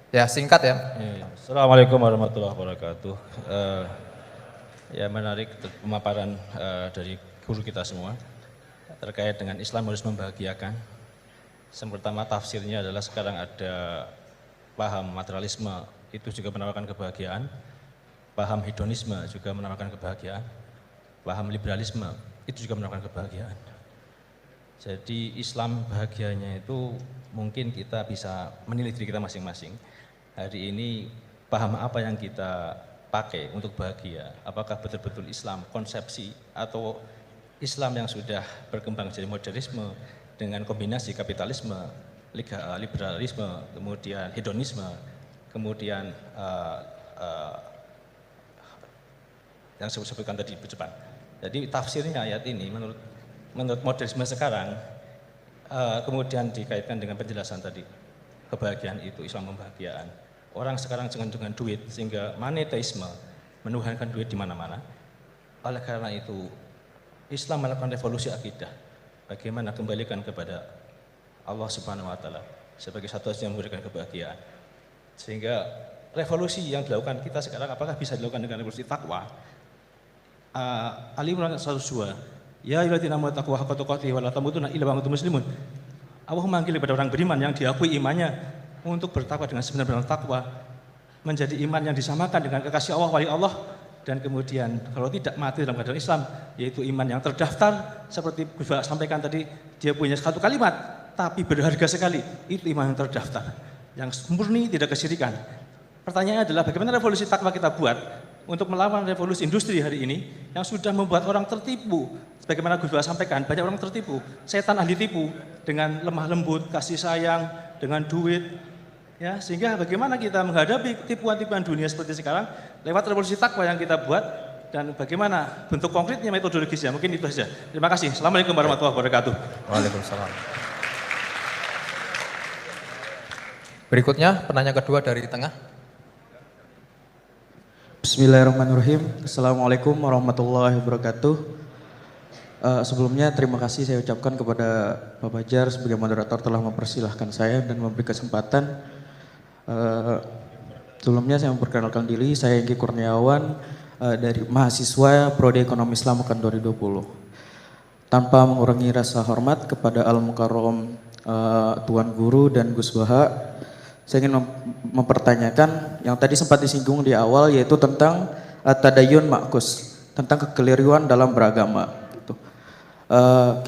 Ya, singkat ya. Assalamualaikum warahmatullahi wabarakatuh. Ya menarik pemaparan dari guru kita semua terkait dengan Islam harus membahagiakan. Yang pertama tafsirnya adalah sekarang ada paham materialisme itu juga menawarkan kebahagiaan, paham hedonisme juga menawarkan kebahagiaan, paham liberalisme itu juga menawarkan kebahagiaan. Jadi Islam bahagianya itu mungkin kita bisa menilai diri kita masing-masing. Hari ini paham apa yang kita pakai untuk bahagia? Apakah betul-betul Islam konsepsi atau Islam yang sudah berkembang jadi modernisme dengan kombinasi kapitalisme, liberalisme, kemudian hedonisme, kemudian yang saya sebutkan tadi bercepat. Jadi tafsirnya ayat ini menurut modernisme sekarang kemudian dikaitkan dengan penjelasan tadi kebahagiaan itu Islam membahagiaan. Orang sekarang dengan duit sehingga monetisme menuhankan duit di mana-mana. Oleh karena itu Islam melakukan revolusi akidah. Bagaimana kembalikan kepada Allah Subhanahu wa taala sebagai satu yang memberikan kebahagiaan. Sehingga revolusi yang dilakukan kita sekarang apakah bisa dilakukan dengan revolusi takwa? Ali Imran 102. Ya ayyuhalladzina amanu taqwa haqqa tuqatih wa la tamutunna illa wa antum muslimun. Allah memanggil kepada orang beriman yang diakui imannya untuk bertakwa dengan sebenar-benar takwa, menjadi iman yang disamakan dengan kekasih Allah, wali Allah, dan kemudian kalau tidak mati dalam keadaan Islam, yaitu iman yang terdaftar, seperti Gus Baha sampaikan tadi, dia punya satu kalimat, tapi berharga sekali, itu iman yang terdaftar, yang murni tidak kesyirikan. Pertanyaannya adalah bagaimana revolusi takwa kita buat untuk melawan revolusi industri hari ini yang sudah membuat orang tertipu. Sebagaimana Gus Baha sampaikan, banyak orang tertipu, setan ahli tipu dengan lemah lembut, kasih sayang, dengan duit, ya, sehingga bagaimana kita menghadapi tipuan-tipuan dunia seperti sekarang lewat revolusi takwa yang kita buat dan bagaimana bentuk konkretnya metodologisnya. Mungkin itu saja. Terima kasih. Assalamualaikum warahmatullahi wabarakatuh. Waalaikumsalam. Berikutnya penanya kedua dari tengah. Bismillahirrahmanirrahim. Assalamualaikum warahmatullahi wabarakatuh. Sebelumnya terima kasih saya ucapkan kepada Pak Bajar sebagai moderator telah mempersilahkan saya dan memberi kesempatan. Sebelumnya saya memperkenalkan diri, saya Engki Kurniawan dari mahasiswa Prodi Ekonomi Islam UKAN 2020. Tanpa mengurangi rasa hormat kepada Al-Mukarram Tuan Guru dan Gus Baha, saya ingin mempertanyakan yang tadi sempat disinggung di awal, yaitu tentang tadayun makus, tentang kekeliruan dalam beragama. Gitu.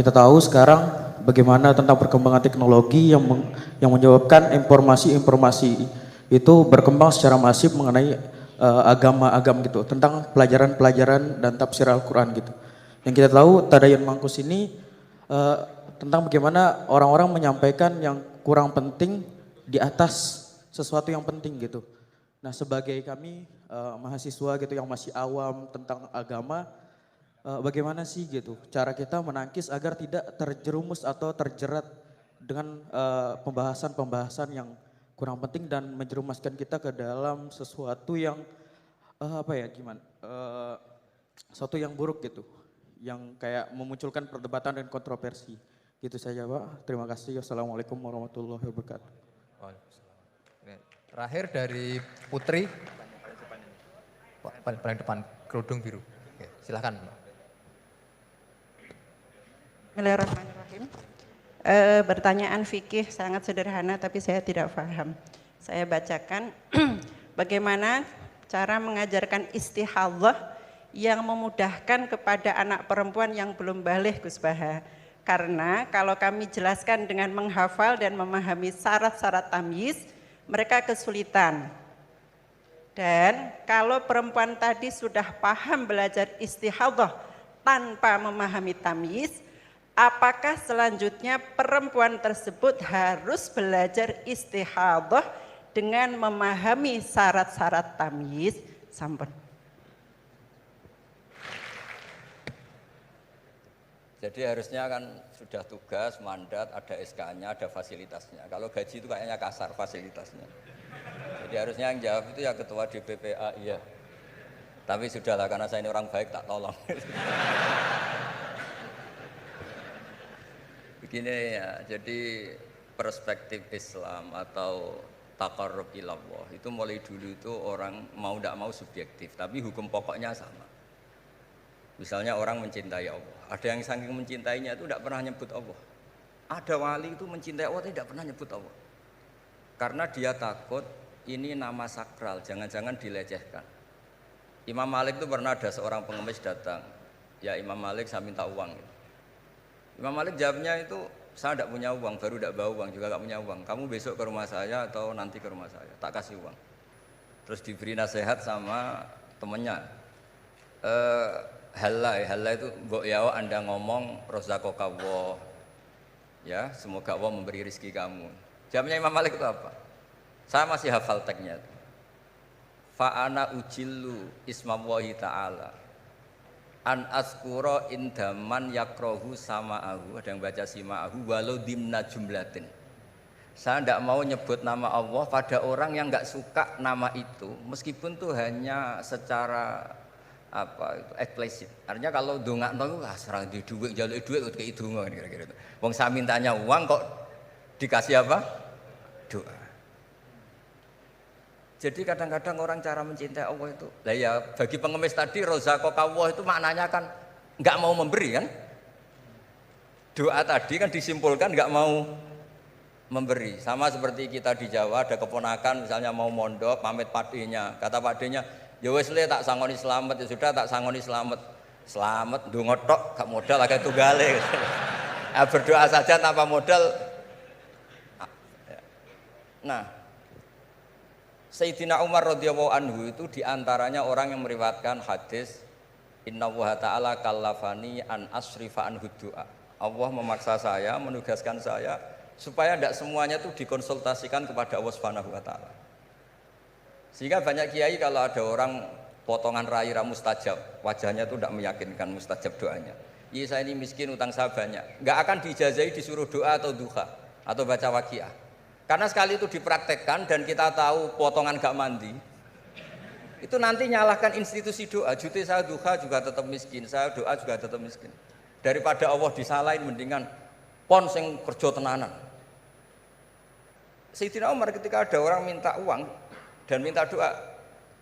Kita tahu sekarang bagaimana tentang perkembangan teknologi yang menyebabkan informasi-informasi itu berkembang secara masif mengenai agama-agama gitu, tentang pelajaran-pelajaran dan tafsir Al-Quran gitu. Yang kita tahu tadayun makus ini tentang bagaimana orang-orang menyampaikan yang kurang penting di atas sesuatu yang penting gitu. Nah, sebagai kami mahasiswa gitu yang masih awam tentang agama, bagaimana sih gitu cara kita menangkis agar tidak terjerumus atau terjerat dengan pembahasan-pembahasan yang kurang penting dan menjerumuskan kita ke dalam sesuatu yang sesuatu yang buruk gitu, yang kayak memunculkan perdebatan dan kontroversi. Gitu saja Pak. Terima kasih. Wassalamualaikum warahmatullahi wabarakatuh. Terakhir dari Putri, paling depan, kerudung biru. Oke, silakan. Bismillahirrahmanirrahim. Pertanyaan fikih sangat sederhana tapi saya tidak paham. Saya bacakan bagaimana cara mengajarkan istihadhah yang memudahkan kepada anak perempuan yang belum baligh, Gus Baha. Karena kalau kami jelaskan dengan menghafal dan memahami syarat-syarat tamyiz, mereka kesulitan. Dan kalau perempuan tadi sudah paham belajar istihadhah tanpa memahami tamyiz, apakah selanjutnya perempuan tersebut harus belajar istihadhah dengan memahami syarat-syarat tamyiz? Sampun. Jadi harusnya kan sudah tugas, mandat, ada SK-nya, ada fasilitasnya. Kalau gaji itu kayaknya kasar fasilitasnya. Jadi harusnya yang jawab itu ya ketua DPPA, iya. Tapi sudahlah karena saya ini orang baik tak tolong. Begini ya, jadi perspektif Islam atau taqarrub ilallah. Itu mulai dulu itu orang mau tidak mau subjektif, tapi hukum pokoknya sama. Misalnya orang mencintai Allah, ada yang saking mencintainya itu tidak pernah nyebut Allah. Ada wali itu mencintai Allah tidak pernah nyebut Allah, karena dia takut ini nama sakral, jangan-jangan dilecehkan. Imam Malik itu pernah ada seorang pengemis datang, ya Imam Malik saya minta uang. Imam Malik jawabnya itu, saya tidak punya uang, baru tidak bawa uang, juga tidak punya uang. Kamu besok ke rumah saya atau nanti ke rumah saya, tak kasih uang. Terus diberi nasihat sama temannya. Halla itu mbok yawa Anda ngomong rozaqakallah. Ya, semoga Allah memberi rezeki kamu. Jawabnya Imam Malik itu apa? Saya masih hafal teksnya. Fa'ana ujillu ismallahi ta'ala an azkura indaman yakrohu sama'ahu, ada yang baca sima'ahu walau dimna jumlatin. Saya tidak mau nyebut nama Allah pada orang yang nggak suka nama itu, meskipun tuh hanya secara apa itu eksplisit. Artinya kalau dongakno itu serang di duit, jaluk duit kayak itu kira-kira itu. Wong saya mintanya uang kok dikasih apa? Doa. Jadi kadang-kadang orang cara mencintai Allah itu, lah ya bagi pengemis tadi rozaqakallah itu maknanya kan nggak mau memberi kan? Doa tadi kan disimpulkan nggak mau memberi. Sama seperti kita di Jawa ada keponakan misalnya mau mondok pamit padenya, kata padenya, ya wis le tak sangoni slamet, ya sudah tak sangoni slamet. Slamet ndonga tok gak modal agak tunggale. Ya, berdoa saja tanpa modal. Nah, Sayyidina Umar radhiyallahu anhu itu diantaranya orang yang meriwayatkan hadis Innallaha ta'ala kallafani an asrifa an du'a. Allah memaksa saya, menugaskan saya supaya tidak semuanya itu dikonsultasikan kepada Allah Subhanahu wa taala. Sehingga banyak kiai kalau ada orang potongan rai mustajab, wajahnya itu tidak meyakinkan mustajab doanya. Iya saya ini miskin, utang saya banyak. Enggak akan diijazahi disuruh doa atau duha atau baca waqiah. Karena sekali itu dipraktekkan dan kita tahu potongan gak mandi, itu nanti nyalahkan institusi doa. Jute saya duha juga tetap miskin, saya doa juga tetap miskin. Daripada Allah disalahin mendingan pon sing kerja tenanan. Sayyidina Umar ketika ada orang minta uang dan minta doa,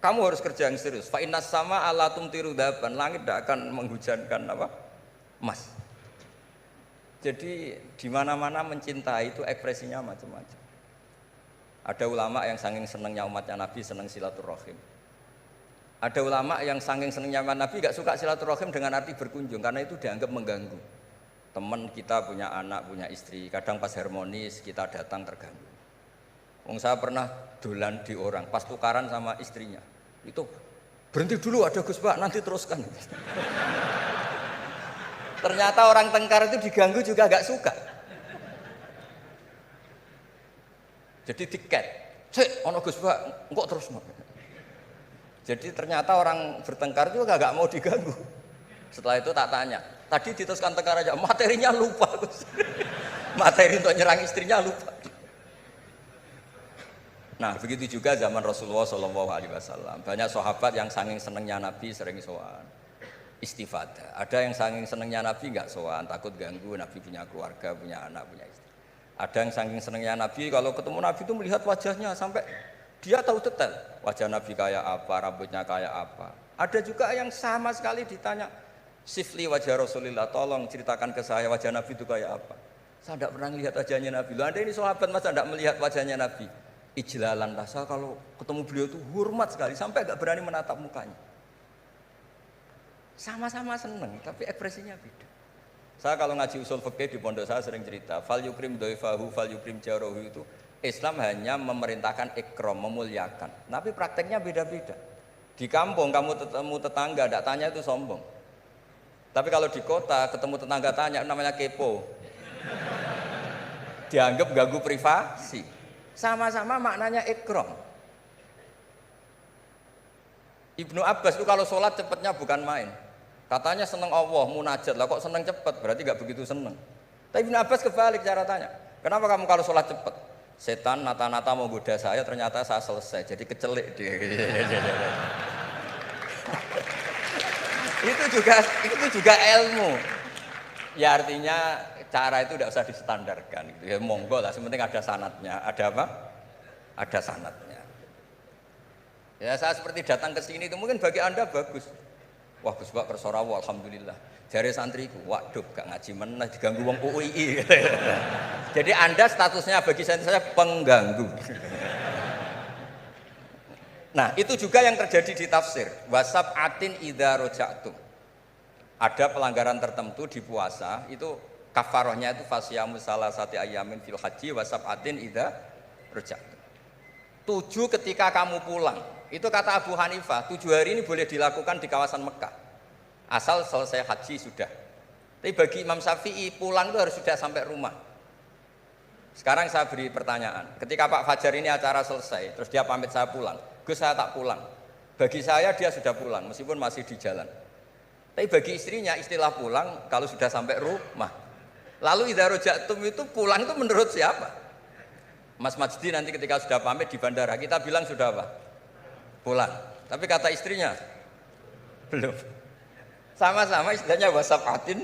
kamu harus kerja yang serius. Fa innas sama ala tumtiru daban, langit tidak akan menghujankan apa? Emas. Jadi di mana-mana mencintai itu ekspresinya macam-macam. Ada ulama yang saking senengnya umatnya Nabi seneng silaturahim. Ada ulama yang saking senengnya umat Nabi gak suka silaturahim dengan arti berkunjung karena itu dianggap mengganggu. Teman kita punya anak, punya istri, kadang pas harmonis kita datang terganggu. Wong saya pernah dolan di orang, pas tukaran sama istrinya, itu berhenti dulu ada Gus Pak, nanti teruskan. Ternyata orang tengkar itu diganggu juga gak suka. Jadi tiket, cek, ono Gus Pak, kok terus mau. Jadi ternyata orang bertengkar juga gak mau diganggu. Setelah itu tak tanya, tadi diteruskan tengkar aja, materinya lupa Gus. Materi untuk nyerang istrinya lupa. Nah begitu juga zaman Rasulullah SAW. Banyak sahabat yang saking senengnya Nabi sering sowan istifadah. Ada yang saking senengnya Nabi nggak sowan, takut ganggu. Nabi punya keluarga, punya anak, punya istri. Ada yang saking senengnya Nabi kalau ketemu Nabi itu melihat wajahnya sampai dia tahu detail wajah Nabi kayak apa, rambutnya kayak apa. Ada juga yang sama sekali ditanya, sifli wajah Rasulullah, tolong ceritakan ke saya wajah Nabi itu kayak apa. Saya tidak pernah melihat wajahnya Nabi. Loh, Anda ini sahabat masa tidak melihat wajahnya Nabi? Ijlalan rasa kalau ketemu beliau itu hormat sekali sampai gak berani menatap mukanya. Sama-sama seneng tapi ekspresinya beda. Saya kalau ngaji usul fikih di pondok saya sering cerita, fal yukrim dhaifahu fal yukrim jarahu itu Islam hanya memerintahkan ikram, memuliakan. Tapi prakteknya beda-beda. Di kampung kamu ketemu tetangga tidak tanya itu sombong. Tapi kalau di kota ketemu tetangga tanya namanya kepo. Dianggap ganggu privasi. Sama-sama maknanya ikram. Ibnu Abbas itu kalau sholat cepatnya bukan main. Katanya seneng Allah, munajat lah kok seneng cepat, berarti gak begitu seneng. Tapi Ibnu Abbas kebalik cara tanya. Kenapa kamu kalau sholat cepat? Setan nata-nata mau goda saya, ternyata saya selesai, jadi kecelik dia. itu juga ilmu. Ya artinya cara itu tidak usah distandarkan. Gitu. Ya monggo lah, sepenting ada sanatnya. Ada apa? ada sanadnya. Ya saya seperti datang ke sini itu mungkin bagi Anda bagus. Wah Gus Pak kersorawo alhamdulillah. Jari santriku, waduh gak ngaji meneh diganggu wong UII. Jadi Anda statusnya bagi saya pengganggu. Nah, itu juga yang terjadi di tafsir. Wasab'atin idza raja'tum. Ada pelanggaran tertentu di puasa, itu kafarohnya itu fasyamu salasati ayamin fil haji wasab'atin idza raja'tum. 7 ketika kamu pulang. Itu kata Abu Hanifah, 7 hari ini boleh dilakukan di kawasan Mekah. Asal selesai haji sudah. Tapi bagi Imam Syafi'i pulang itu harus sudah sampai rumah. Sekarang saya beri pertanyaan. Ketika Pak Fajar ini acara selesai, terus dia pamit saya pulang. Gus saya tak pulang. Bagi saya dia sudah pulang meskipun masih di jalan. Tapi bagi istrinya istilah pulang kalau sudah sampai rumah. Lalu idza raja'tum itu pulang itu menurut siapa? Mas Majdi nanti ketika sudah pamit di bandara kita bilang sudah apa? Pulang. Tapi kata istrinya belum. Sama-sama istilahnya wasab'atin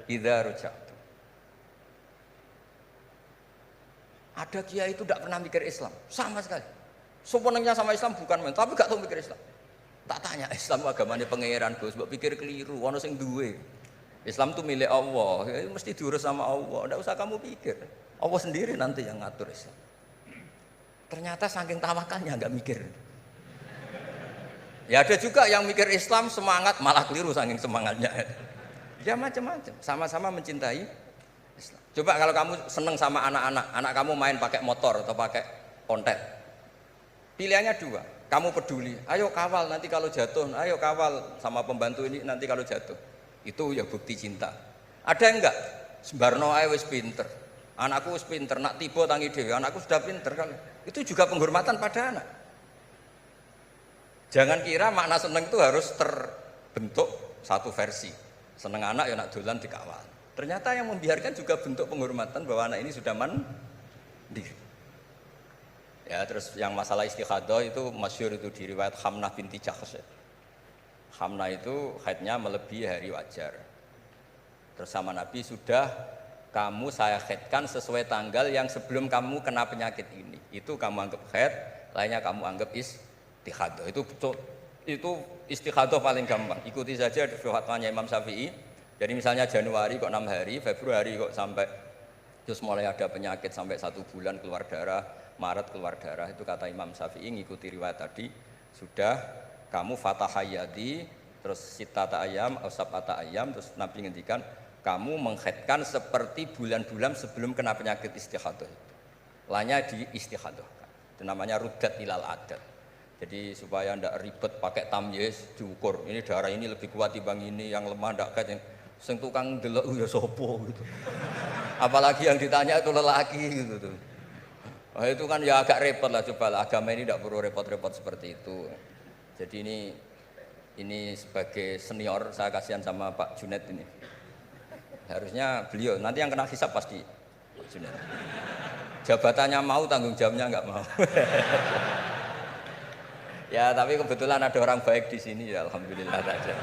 idza raja'tum. Ada kiai itu tidak pernah mikir Islam sama sekali. Sebenarnya sama Islam bukan main, tapi gak tahu mikir Islam. Tak tanya Islam agamanya pangeran Gus, mbok pikir keliru, ono sing duwe. Islam itu milik Allah, ya, mesti diurus sama Allah. Tidak usah kamu pikir. Allah sendiri nanti yang ngatur Islam. Ternyata saking tawakalnya nggak mikir. Ya ada juga yang mikir Islam semangat malah keliru saking semangatnya. Ya macam-macam. Sama-sama mencintai Islam. Coba kalau kamu seneng sama anak-anak, anak kamu main pakai motor atau pakai ontel. Pilihannya 2. Kamu peduli, ayo kawal nanti kalau jatuh, ayo kawal sama pembantu ini nanti kalau jatuh. Itu ya bukti cinta. Ada enggak? Sembarno ae wis pinter. Anakku wis pinter, nak tiba tangi dhewe, anakku sudah pinter kan. Itu juga penghormatan pada anak. Jangan kira makna seneng itu harus terbentuk satu versi. Seneng anak ya nak dolan dikawal. Ternyata yang membiarkan juga bentuk penghormatan bahwa anak ini sudah mandiri. Ya terus yang masalah istikhadah itu masyhur itu di riwayat Hamnah binti Jahsh. Hamnah itu haidnya melebihi hari wajar. Terus sama Nabi sudah kamu saya haidkan sesuai tanggal yang sebelum kamu kena penyakit ini. Itu kamu anggap haid, lainnya kamu anggap istikhadah. Itu istikhadah paling gampang. Ikuti saja fatwanya Imam Syafi'i. Jadi misalnya Januari kok 6 hari, Februari kok sampai terus mulai ada penyakit sampai 1 bulan keluar darah, Maret keluar darah, itu kata Imam Syafi'i ngikuti riwayat tadi, sudah kamu fatahayati terus sitata ayam, sab'ata ayam, terus Nabi ngendikan kamu menghaidkan seperti bulan-bulan sebelum kena penyakit istikhadah. Lainnya di istikhadah. Itu namanya ruddat ilal adat. Jadi supaya ndak ribet pakai tamyiz diukur. Ini darah ini lebih kuat dibanding ini, yang lemah ndak kayak sing tukang delok ya sapa gitu. Apalagi yang ditanya itu lelaki gitu tuh. Nah, itu kan ya agak repot lah, coba lah agama ini tidak perlu repot-repot seperti itu. Jadi ini sebagai senior saya kasihan sama Pak Junet ini. Harusnya beliau nanti yang kena hisab pasti Pak Junet. Jabatannya mau, tanggung jawabnya nggak mau. Ya tapi kebetulan ada orang baik di sini ya alhamdulillah saja.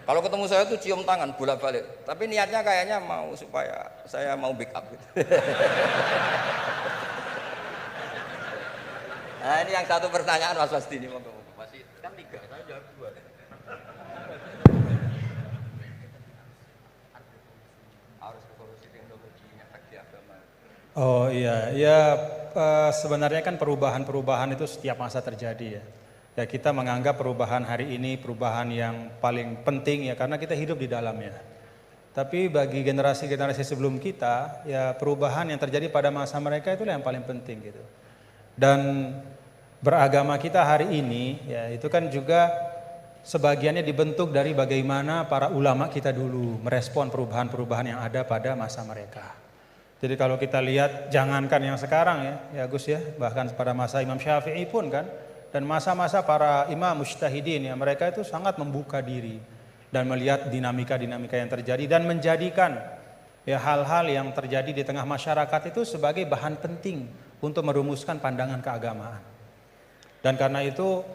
Kalau ketemu saya tuh cium tangan bolak-balik, tapi niatnya kayaknya mau supaya saya mau backup gitu. Nah ini yang satu pertanyaan Mas Wasdi ini masih kan 3, saya jawab 2. Harus revolusi teknologinya di agama. Oh iya, ya sebenarnya kan perubahan-perubahan itu setiap masa terjadi ya. Ya kita menganggap perubahan hari ini perubahan yang paling penting ya karena kita hidup di dalamnya. Tapi bagi generasi-generasi sebelum kita ya perubahan yang terjadi pada masa mereka itulah yang paling penting gitu. Dan beragama kita hari ini ya itu kan juga sebagiannya dibentuk dari bagaimana para ulama kita dulu merespon perubahan-perubahan yang ada pada masa mereka. Jadi kalau kita lihat jangankan yang sekarang ya Gus ya, bahkan pada masa Imam Syafi'i pun kan, dan masa-masa para imam mujtahidin ya mereka itu sangat membuka diri dan melihat dinamika-dinamika yang terjadi dan menjadikan ya hal-hal yang terjadi di tengah masyarakat itu sebagai bahan penting untuk merumuskan pandangan keagamaan. Dan karena itu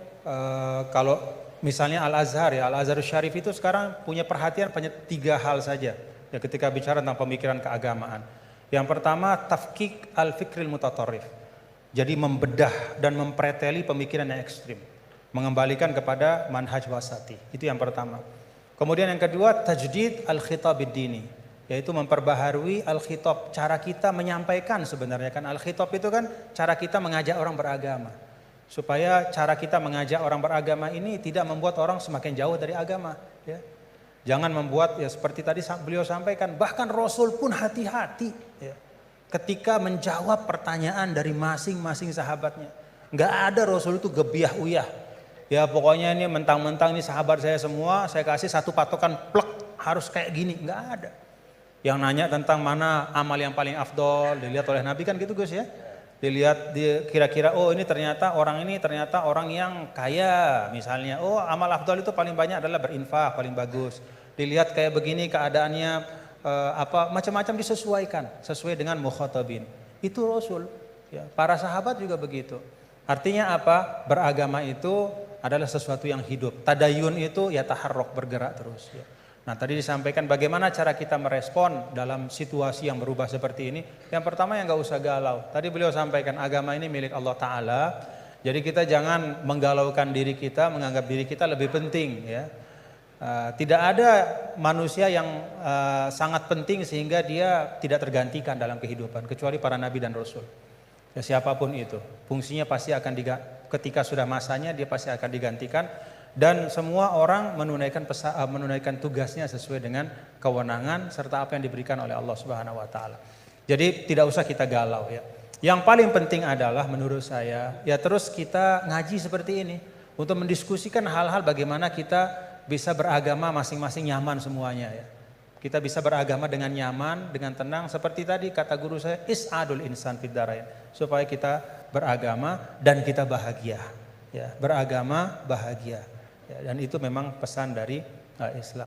kalau misalnya Al-Azhar ya, Al-Azhar Syarif itu sekarang punya perhatian pada 3 hal saja ya ketika bicara tentang pemikiran keagamaan. Yang pertama tafkik al-fikril mutatarrif. Jadi membedah dan mempreteli pemikiran yang ekstrim. Mengembalikan kepada manhaj wasati. Itu yang pertama. Kemudian yang kedua, tajdid al-khitabid dini. Yaitu memperbaharui al-khitab. Cara kita menyampaikan sebenarnya kan. Al-khitab itu kan cara kita mengajak orang beragama. Supaya cara kita mengajak orang beragama ini tidak membuat orang semakin jauh dari agama. Ya. Jangan membuat ya seperti tadi beliau sampaikan. Bahkan Rasul pun hati-hati. Ya. Ketika menjawab pertanyaan dari masing-masing sahabatnya. Nggak ada Rasul itu gebiah uyah. Ya pokoknya ini mentang-mentang ini sahabat saya semua, saya kasih satu patokan plek harus kayak gini. Nggak ada. Yang nanya tentang mana amal yang paling afdol dilihat oleh Nabi kan gitu Gus ya. Dilihat kira-kira oh ini ternyata orang yang kaya misalnya. Oh amal afdol itu paling banyak adalah berinfak paling bagus. Dilihat kayak begini keadaannya macam-macam disesuaikan sesuai dengan mukhatabin. Itu Rasul. Ya, para sahabat juga begitu. Artinya apa? Beragama itu adalah sesuatu yang hidup. Tadayun itu ya taharruk bergerak terus. Ya. Nah tadi disampaikan bagaimana cara kita merespon dalam situasi yang berubah seperti ini. Yang pertama yang nggak usah galau. Tadi beliau sampaikan agama ini milik Allah Ta'ala. Jadi kita jangan menggalaukan diri kita, menganggap diri kita lebih penting. Ya. Tidak ada manusia yang sangat penting sehingga dia tidak tergantikan dalam kehidupan. Kecuali para nabi dan rasul. Ya, siapapun itu. Fungsinya pasti akan ketika sudah masanya dia pasti akan digantikan. Dan semua orang menunaikan tugasnya sesuai dengan kewenangan serta apa yang diberikan oleh Allah Subhanahu wa taala. Jadi tidak usah kita galau ya. Yang paling penting adalah menurut saya ya terus kita ngaji seperti ini untuk mendiskusikan hal-hal bagaimana kita bisa beragama masing-masing nyaman semuanya ya. Kita bisa beragama dengan nyaman, dengan tenang seperti tadi kata guru saya is'adul insan fid darain supaya kita beragama dan kita bahagia. Ya, beragama bahagia. Ya, dan itu memang pesan dari Islam.